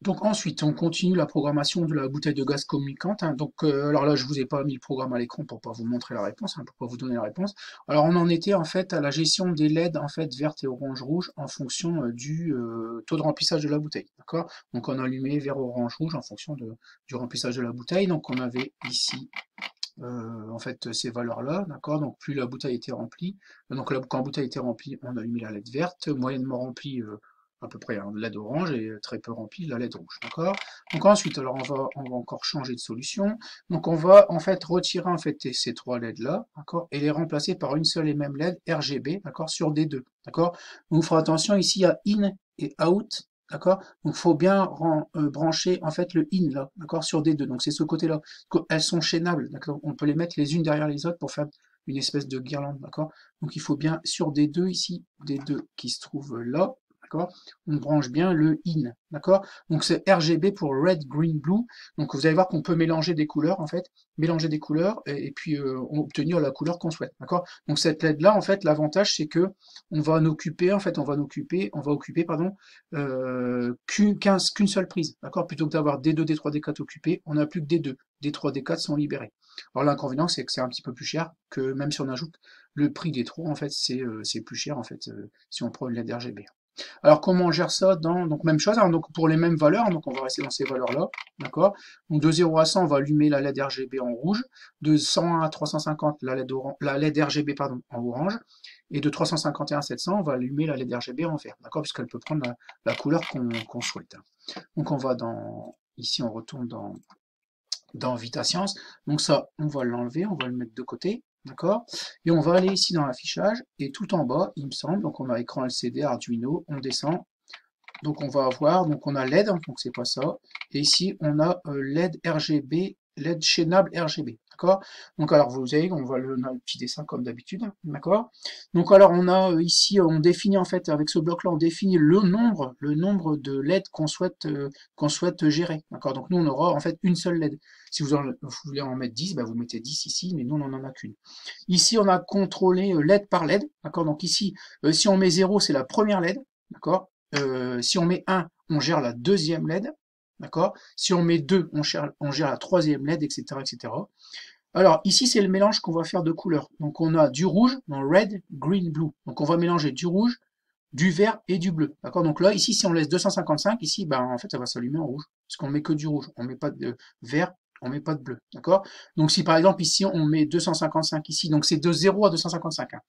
Donc ensuite, on continue la programmation de la bouteille de gaz communicante, hein. Donc alors là, je vous ai pas mis le programme à l'écran pour pas vous montrer la réponse, hein, pour pas vous donner la réponse. Alors on en était en fait à la gestion des LED en fait vertes et orange rouge en fonction du taux de remplissage de la bouteille, d'accord? Donc on allumait vert, orange, rouge en fonction du remplissage de la bouteille. Donc on avait ici en fait ces valeurs-là, d'accord? Donc plus la bouteille était remplie, donc là, quand la bouteille était remplie, on allumait la LED verte, moyennement remplie à peu près un LED orange et très peu rempli la LED rouge, d'accord? Donc ensuite, alors on va encore changer de solution. Donc on va en fait retirer en fait ces trois LED là, d'accord, et les remplacer par une seule et même LED RGB, d'accord, sur D2, d'accord? Donc il faut attention ici à in et out. D'accord? Donc, il faut bien brancher en fait le in là, d'accord, sur D2. Donc, c'est ce côté-là. Elles sont chaînables, d'accord? On peut les mettre les unes derrière les autres pour faire une espèce de guirlande, d'accord? Donc, il faut bien sur D2 ici, D2 qui se trouve là, d'accord? On branche bien le in, d'accord? Donc, c'est RGB pour red, green, blue. Donc, vous allez voir qu'on peut mélanger des couleurs en fait, mélanger des couleurs et puis obtenir la couleur qu'on souhaite, d'accord? Donc, cette LED là, en fait, l'avantage c'est que on va en occuper, en fait, on va occuper, pardon, qu'une seule prise, d'accord? Plutôt que d'avoir D2, D3, D4 occupés, on n'a plus que D2, D3, D4 sont libérés. Alors l'inconvénient, c'est que c'est un petit peu plus cher, que même si on ajoute le prix des trous, en fait, c'est plus cher, en fait, si on prend une LED RGB. Alors comment on gère ça dans, donc même chose, hein, donc pour les mêmes valeurs, donc on va rester dans ces valeurs-là, d'accord? Donc de 0 à 100, on va allumer la LED RGB en rouge, de 100 à 350, la LED RGB pardon, en orange, et de 351 à 700, on va allumer la LED RGB en vert, d'accord? Puisqu'elle peut prendre la couleur qu'on souhaite. Donc on va ici on retourne dans Vita Science, donc ça, on va l'enlever, on va le mettre de côté, d'accord? Et on va aller ici dans l'affichage, et tout en bas, il me semble, donc on a écran LCD, Arduino, on descend, donc on va avoir, donc on a LED, donc c'est pas ça, et ici on a LED RGB, LED chaînable RGB, d'accord? Donc alors vous savez, on voit on a le petit dessin comme d'habitude, d'accord? Donc alors on a ici, on définit en fait, avec ce bloc-là, on définit le nombre de LED qu'on souhaite gérer, d'accord? Donc nous on aura en fait une seule LED. Si vous voulez en mettre 10, bah, vous mettez 10 ici, mais nous on n'en a qu'une. Ici on a contrôlé LED par LED, d'accord? Donc ici, si on met 0, c'est la première LED, d'accord? Si on met 1, on gère la deuxième LED, d'accord? Si on met 2, on gère la troisième LED, etc., etc. Alors ici, c'est le mélange qu'on va faire de couleurs. Donc on a du rouge, dans red, green, blue. Donc on va mélanger du rouge, du vert et du bleu, d'accord? Donc là, ici, si on laisse 255, ici, ben, en fait, ça va s'allumer en rouge, parce qu'on met que du rouge, on met pas de vert, on met pas de bleu, d'accord? Donc si par exemple ici, on met 255 ici, donc c'est de 0 à 255, hein.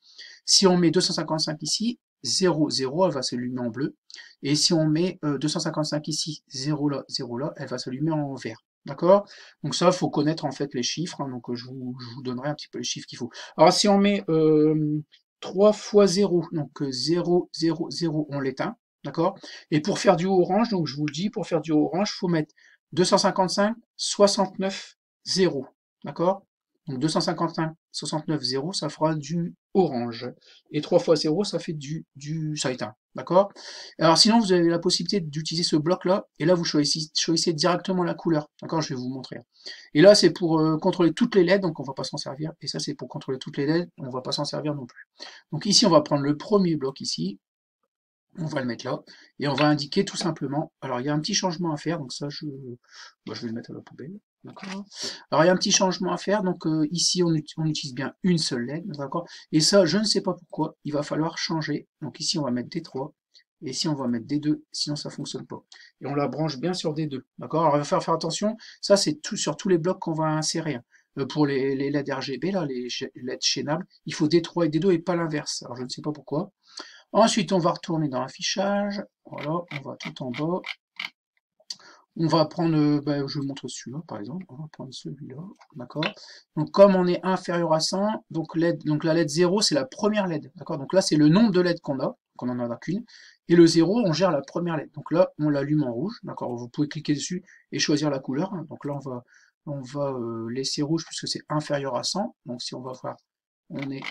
Si on met 255 ici, 0, 0, elle va s'allumer en bleu, et si on met 255 ici, 0 là, elle va s'allumer en vert. D'accord? Donc ça, il faut connaître en fait les chiffres, hein, donc je vous donnerai un petit peu les chiffres qu'il faut. Alors si on met 3 fois 0, donc 0, 0, 0, on l'éteint, d'accord? Et pour faire du orange, donc je vous le dis, pour faire du orange, il faut mettre 255, 69, 0, d'accord? Donc 255, 69, 0, ça fera du orange. Et 3 fois 0, ça fait ça éteint, d'accord? Alors sinon, vous avez la possibilité d'utiliser ce bloc-là, et là, vous choisissez directement la couleur, d'accord? Je vais vous montrer. Et là, c'est pour contrôler toutes les LED, donc on va pas s'en servir. Et ça, c'est pour contrôler toutes les LED, on va pas s'en servir non plus. Donc ici, on va prendre le premier bloc ici, on va le mettre là, et on va indiquer tout simplement. Alors, il y a un petit changement à faire, donc ça, moi, je vais le mettre à la poubelle. D'accord. Alors, il y a un petit changement à faire, donc ici, on utilise bien une seule LED, d'accord. Et ça, je ne sais pas pourquoi, il va falloir changer. Donc ici, on va mettre D3, et ici, on va mettre D2, sinon ça fonctionne pas. Et on la branche bien sur D2, d'accord. Alors, il va falloir faire attention, ça, c'est tout sur tous les blocs qu'on va insérer, hein. Pour les LED RGB, là, les LED chaînables, il faut D3 et D2 et pas l'inverse. Alors, je ne sais pas pourquoi. Ensuite, on va retourner dans l'affichage. Voilà, on va tout en bas. On va prendre, je vous montre celui-là, par exemple. On va prendre celui-là, d'accord? Donc, comme on est inférieur à 100, donc la LED 0, c'est la première LED, d'accord? Donc là, c'est le nombre de LED qu'on en a qu'une. Et le 0, on gère la première LED. Donc là, on l'allume en rouge, d'accord? Vous pouvez cliquer dessus et choisir la couleur, hein. Donc là, on va laisser rouge puisque c'est inférieur à 100. Donc si on va voir, on est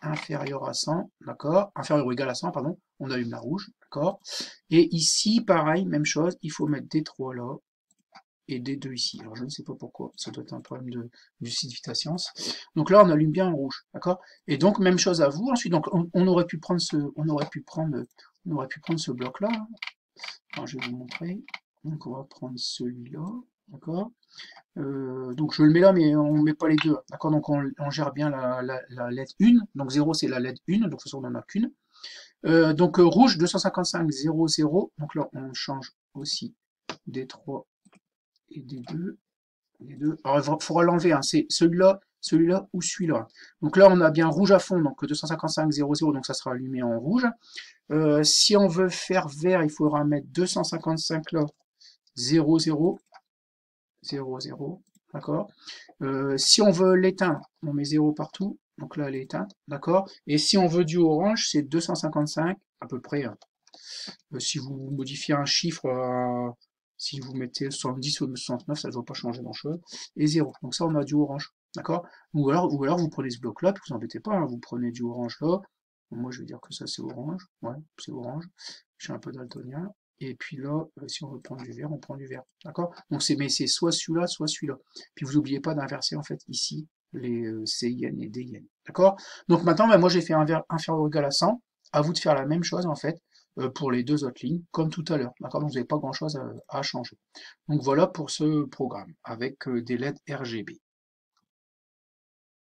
inférieur à 100, d'accord, inférieur ou égal à 100, pardon, on allume la rouge, d'accord, et ici, pareil, même chose, il faut mettre D3 là, et D2 ici, alors je ne sais pas pourquoi, ça doit être un problème du site Vita Science, donc là on allume bien en rouge, d'accord, et donc même chose à vous, ensuite, donc on aurait pu prendre ce bloc là, alors, je vais vous montrer, Donc on va prendre celui-là, d'accord? Donc je le mets là, mais on ne met pas les deux, d'accord? Donc on gère bien la lettre 1, donc 0 c'est la lettre 1, donc de toute façon on n'en a qu'une. Donc rouge 255 0 0, donc là on change aussi des 3 et des 2. Les deux. Alors il faudra l'enlever, hein. C'est celui-là, celui-là ou celui-là. Donc là on a bien rouge à fond, donc 255 0 0, donc ça sera allumé en rouge. Si on veut faire vert, il faudra mettre 255 là, 0 0 0 0, d'accord. Si on veut l'éteindre, on met 0 partout, donc là elle est éteinte, d'accord. Et si on veut du orange, c'est 255 à peu près, hein. Si vous modifiez un chiffre, si vous mettez 70 ou 69, ça ne doit pas changer grand-chose. Et 0. Donc ça, on a du orange. D'accord? Ou alors vous prenez ce bloc-là, puis vous embêtez pas, hein, vous prenez du orange là. Moi, je vais dire que ça, c'est orange. Ouais, c'est orange. Je suis un peu daltonien. Et puis là, si on veut prendre du vert, on prend du vert. D'accord? Donc mais c'est soit celui-là, soit celui-là. Puis vous n'oubliez pas d'inverser, en fait, ici, les CIN et DIN. D'accord? Donc maintenant, ben, moi, j'ai fait un vert inférieur ou égal à 100. À vous de faire la même chose, en fait pour les deux autres lignes, comme tout à l'heure. D'accord? Donc vous n'avez pas grand-chose à changer. Donc voilà pour ce programme avec des LED RGB.